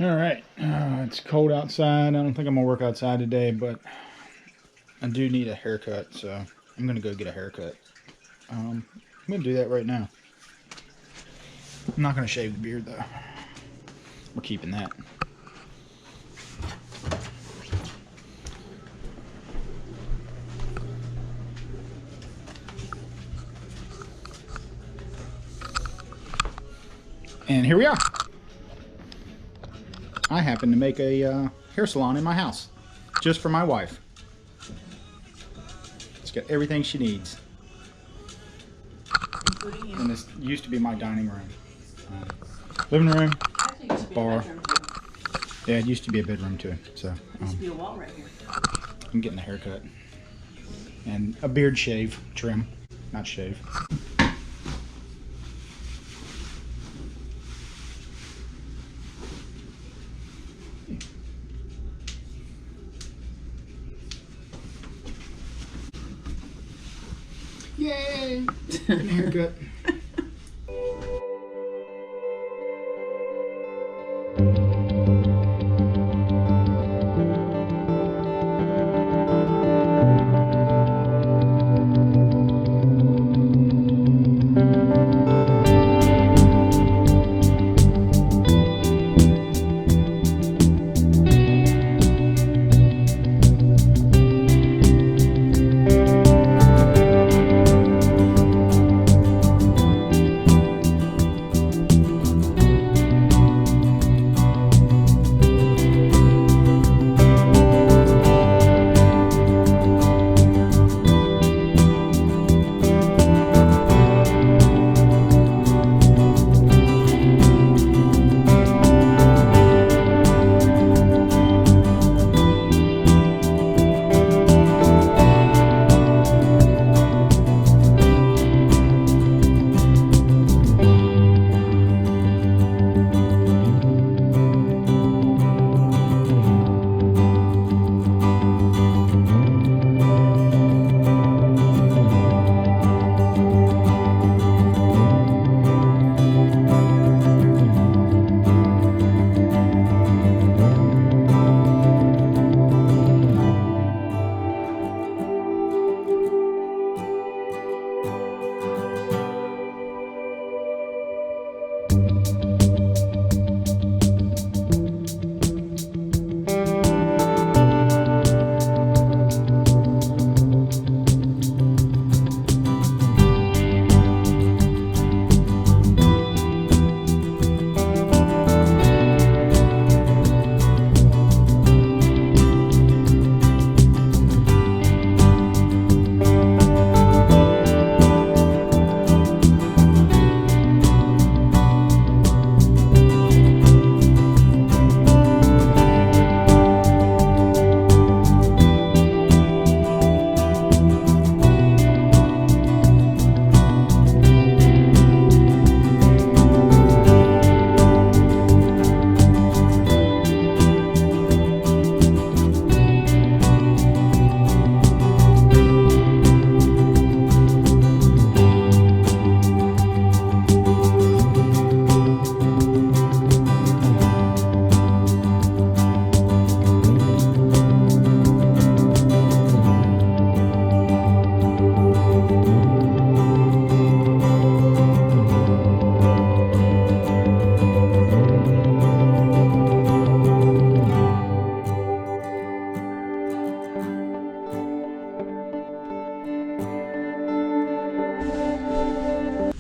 All right, it's cold outside. I don't think I'm gonna work outside today, but I do need a haircut, so I'm gonna go get a haircut. I'm gonna do that right now. I'm not gonna shave the beard though. We're keeping that. And here we are. I happen to make a hair salon in my house, just for my wife. It's got everything she needs. Including you. And this used to be my dining room. Living room, Actually, it used to be bar. a bedroom too. Yeah, it used to be a bedroom too. So There used to be a wall right here. I'm getting a haircut. And a beard shave, trim, not shave. Yay! Getting a haircut.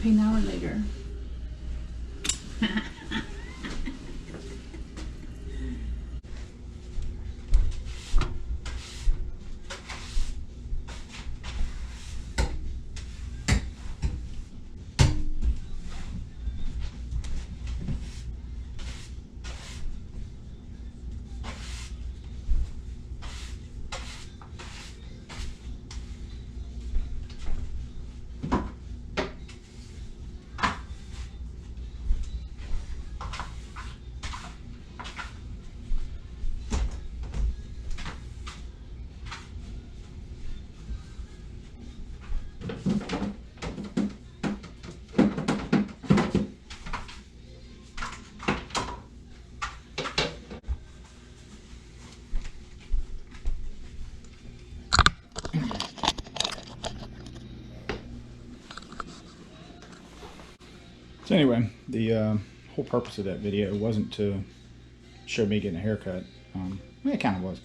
Pay now or later. So anyway, the whole purpose of that video wasn't to show me getting a haircut. It kind of was.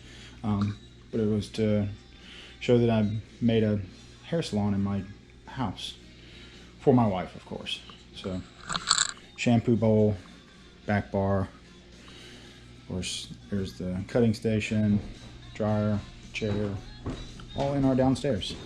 But it was to show that I made a hair salon in my house. For my wife, of course. So, shampoo bowl, back bar. Of course, there's the cutting station, dryer, chair, all in our downstairs.